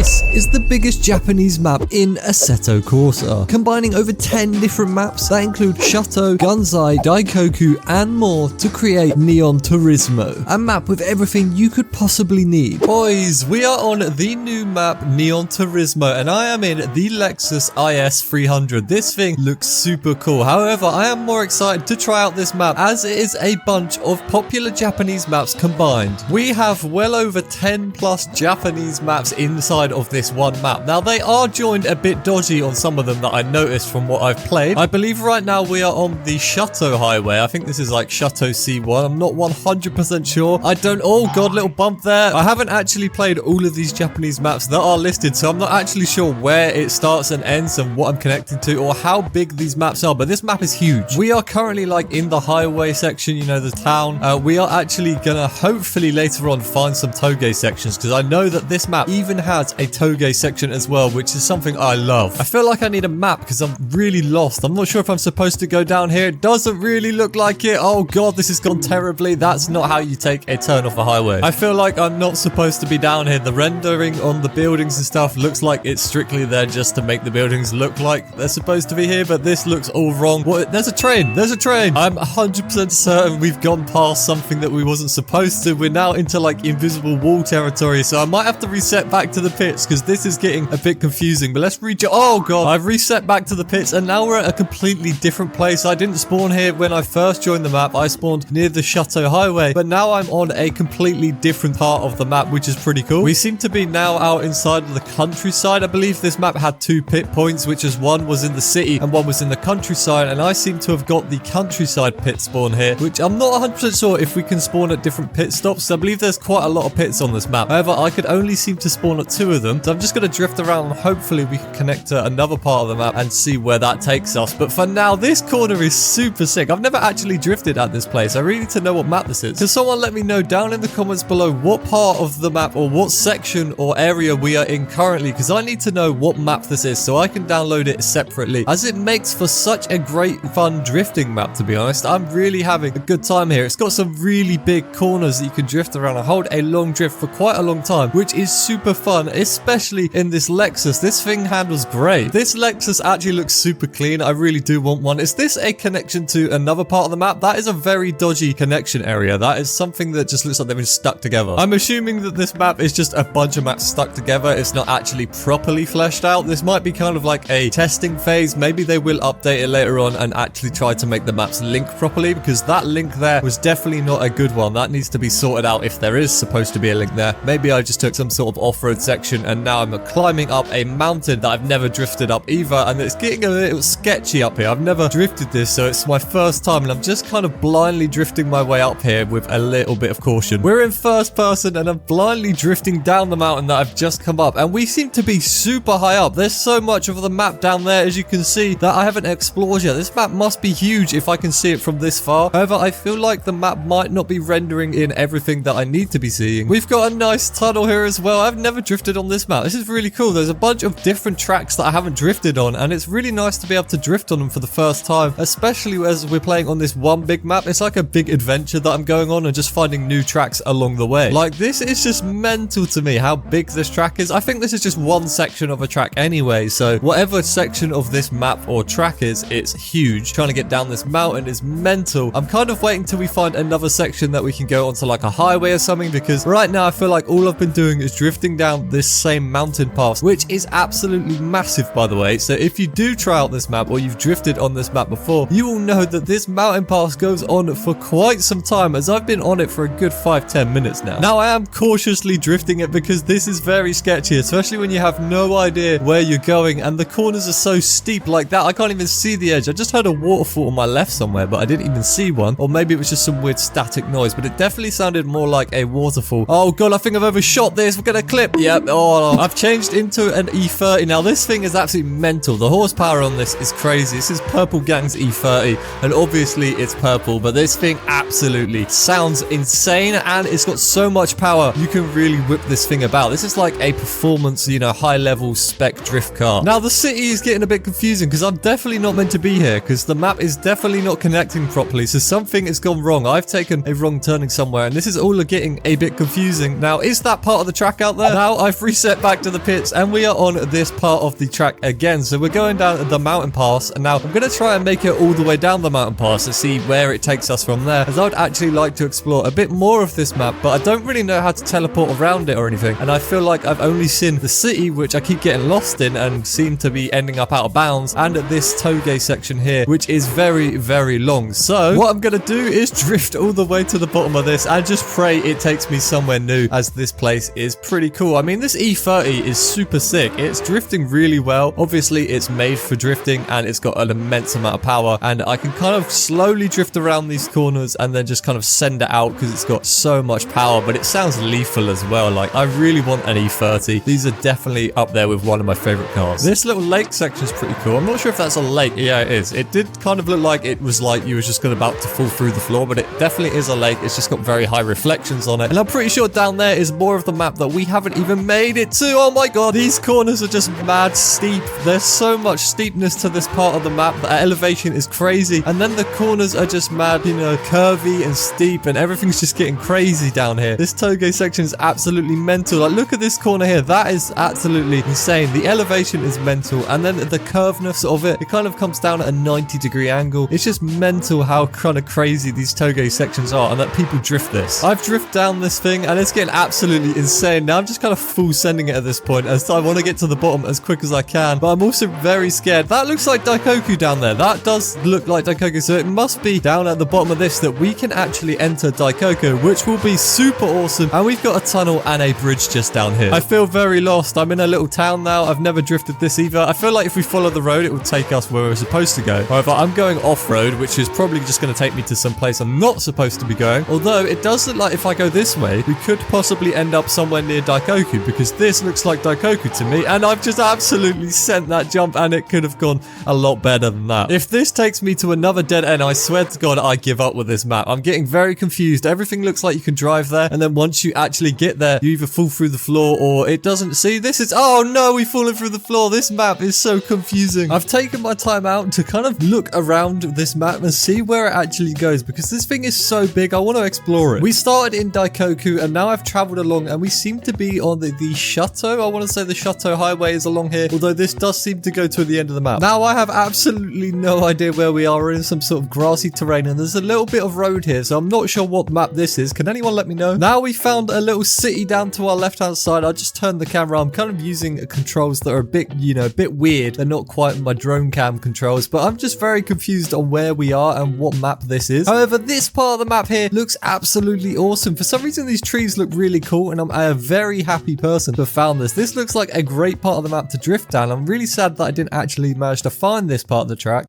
This is the biggest Japanese map in Assetto Corsa, combining over 10 different maps that include Chateau, Gunzai, Daikoku, and more to create Neon Turismo, a map with everything you could possibly need. Boys, we are on the new map Neon Turismo, and I am in the Lexus IS 300. This thing looks super cool. However, I am more excited to try out this map as it is a bunch of popular Japanese maps combined. We have well over 10 plus Japanese maps inside of this one map. Now, they are joined a bit dodgy on some of them that I noticed from what I've played. I believe right now we are on the Chateau highway. I think this is like Chateau C1. I'm not 100% sure. Oh god, little bump there. I haven't actually played all of these Japanese maps that are listed, so I'm not actually sure where it starts and ends and what I'm connecting to or how big these maps are, but this map is huge. We are currently like in the highway section, you know, the town. We are actually gonna hopefully later on find some Togue sections, because I know that this map even has a Togue section as well, which is something I love. I feel like I need a map because I'm really lost. I'm not sure if I'm supposed to go down here. It doesn't really look like it. Oh god, this has gone terribly. That's not how you take a turn off a highway. I feel like I'm not supposed to be down here. The rendering on the buildings and stuff looks like it's strictly there just to make the buildings look like they're supposed to be here, but this looks all wrong. What? There's a train. There's a train. I'm 100% certain we've gone past something that we wasn't supposed to. We're now into like invisible wall territory, so I might have to reset back to the pits because this is getting a bit confusing. But let's read. Oh god, I've reset back to the pits and now we're at a completely different place. I didn't spawn here when I first joined the map. I spawned near the Chateau highway, but now I'm on a completely different part of the map, which is pretty cool. We seem to be now out inside of the countryside. I believe this map had 2 pit points, which is one was in the city and one was in the countryside, and I seem to have got the countryside pit spawn here, which I'm not 100% sure if we can spawn at different pit stops. I believe there's quite a lot of pits on this map. However, I could only seem to spawn at 2 of them, so I'm just going to drift around and hopefully we can connect to another part of the map and see where that takes us. But for now, this corner is super sick. I've never actually drifted at this place. I really need to know what map this is. Can someone let me know down in the comments below what part of the map or what section or area we are in currently, because I need to know what map this is so I can download it separately, as it makes for such a great fun drifting map, to be honest. I'm really having a good time here. It's got some really big corners that you can drift around and hold a long drift for quite a long time, which is super fun, especially in this Lexus. This thing handles great. This Lexus actually looks super clean. I really do want one. Is this a connection to another part of the map? That is a very dodgy connection area. That is something that just looks like they've been stuck together. I'm assuming that this map is just a bunch of maps stuck together. It's not actually properly fleshed out. This might be kind of like a testing phase. Maybe they will update it later on and actually try to make the maps link properly, because that link there was definitely not a good one. That needs to be sorted out if there is supposed to be a link there. Maybe I just took some sort of off-road section and now I'm climbing up a mountain that I've never drifted up either, and it's getting a little sketchy up here. I've never drifted this, so it's my first time and I'm just kind of blindly drifting my way up here with a little bit of caution. We're in first person and I'm blindly drifting down the mountain that I've just come up, and we seem to be super high up. There's so much of the map down there, as you can see, that I haven't explored yet. This map must be huge if I can see it from this far. However, I feel like the map might not be rendering in everything that I need to be seeing. We've got a nice tunnel here as well. I've never drifted on this map. This is really cool. There's a bunch of different tracks that I haven't drifted on, and it's really nice to be able to drift on them for the first time, especially as we're playing on this one big map. It's like a big adventure that I'm going on and just finding new tracks along the way. Like, this is just mental to me how big this track is. I think this is just one section of a track anyway, so whatever section of this map or track is, it's huge. Trying to get down this mountain is mental. I'm kind of waiting till we find another section that we can go onto like a highway or something, because right now I feel like all I've been doing is drifting down this same mountain pass, which is absolutely massive, by the way. So if you do try out this map or you've drifted on this map before, you will know that this mountain pass goes on for quite some time, as I've been on it for a good 5-10 minutes now. Now I am cautiously drifting it because this is very sketchy, especially when you have no idea where you're going and the corners are so steep like that. I can't even see the edge. I just heard a waterfall on my left somewhere, but I didn't even see one. Or maybe it was just some weird static noise, but it definitely sounded more like a waterfall. Oh god, I think I've overshot this. We're gonna clip. Yep. Oh, I've changed into an E30. Now this thing is absolutely mental. The horsepower on this is crazy. This is Purple Gang's E30, and obviously it's purple, but this thing absolutely sounds insane, and it's got so much power. You can really whip this thing about. This is like a performance, you know, high level spec drift car. Now the city is getting a bit confusing because I'm definitely not meant to be here, because the map is definitely not connecting properly, so something has gone wrong. I've taken a wrong turning somewhere, and this is all getting a bit confusing. Now, is that part of the track out there? Now I've reset back to the pits, and we are on this part of the track again. So we're going down the mountain pass, and now I'm going to try and make it all the way down the mountain pass to see where it takes us from there, as I would actually like to explore a bit more of this map, but I don't really know how to teleport around it or anything, and I feel like I've only seen the city, which I keep getting lost in and seem to be ending up out of bounds, and this Togue section here, which is very, very long. So what I'm going to do is drift all the way to the bottom of this and just pray it takes me somewhere new, as this place is pretty cool. I mean, this E30 is super sick. It's drifting really well. Obviously, it's made for drifting, and it's got an immense amount of power, and I can kind of slowly drift around these corners and then just kind of send it out because it's got so much power, but it sounds lethal as well. Like, I really want an E30. These are definitely up there with one of my favorite cars. This little lake section is pretty cool. I'm not sure if that's a lake. Yeah, it is. It did kind of look like it was like you was just about to fall through the floor, but it definitely is a lake. It's just got very high reflections on it, and I'm pretty sure down there is more of the map that we haven't even made it to. Oh my god, these corners are just mad steep. There's so much steepness to this part of the map. The elevation is crazy, and then the corners are just mad, you know, curvy and steep, and everything's just getting crazy down here. This Togue section is absolutely mental. Like, look at this corner here. That is absolutely insane. The elevation is mental, and then the curveness of it kind of comes down at a 90-degree angle. It's just mental how kind of crazy these Togue sections are, and that people drift this. I've drifted down this thing, and it's getting absolutely insane. Now I'm just kind of full sending it at this point, as I want to get to the bottom as quick as I can, but I'm also very scared. That looks like Daikoku down there. That does look like Daikoku, so it must be down at the bottom of this that we can actually enter Daikoku, which will be super awesome, and we've got a tunnel and a bridge just down here. I feel very lost. I'm in a little town now. I've never drifted this either. I feel like if we follow the road, it will take us where we're supposed to go. However, I'm going off-road, which is probably just going to take me to some place I'm not supposed to be going, although it does look like if I go this way, we could possibly end up somewhere near Daikoku, because this looks like Daikoku to me, and I've just absolutely sent that jump, and it could have gone a lot better than that. If this takes me to another dead end, I swear to god I give up with this map. I'm getting very confused. Everything looks like you can drive there, and then once you actually get there, you either fall through the floor or it doesn't. See, this is, oh no, we've fallen through the floor. This map is so confusing. I've taken my time out to kind of look around this map and see where it actually goes, because this thing is so big. I want to explore it. We started in Daikoku, and now I've traveled along, and we seem to be on the Chateau. I want to say the Chateau highway is along here, although this does seem to go to the end of the map. Now I have absolutely no idea where we are. We're in some sort of grassy terrain, and there's a little bit of road here, so I'm not sure what map this is. Can anyone let me know? Now we found a little city down to our left hand side. I just turned the camera. I'm kind of using controls that are a bit, you know, a bit weird. They're not quite my drone cam controls, but I'm just very confused on where we are and what map this is. However, this part of the map here looks absolutely awesome. For some reason, these trees look really cool, and I'm a very happy person to have found this. This looks like a great part of the map to drift down. I'm really sad that I didn't actually manage to find this part of the track.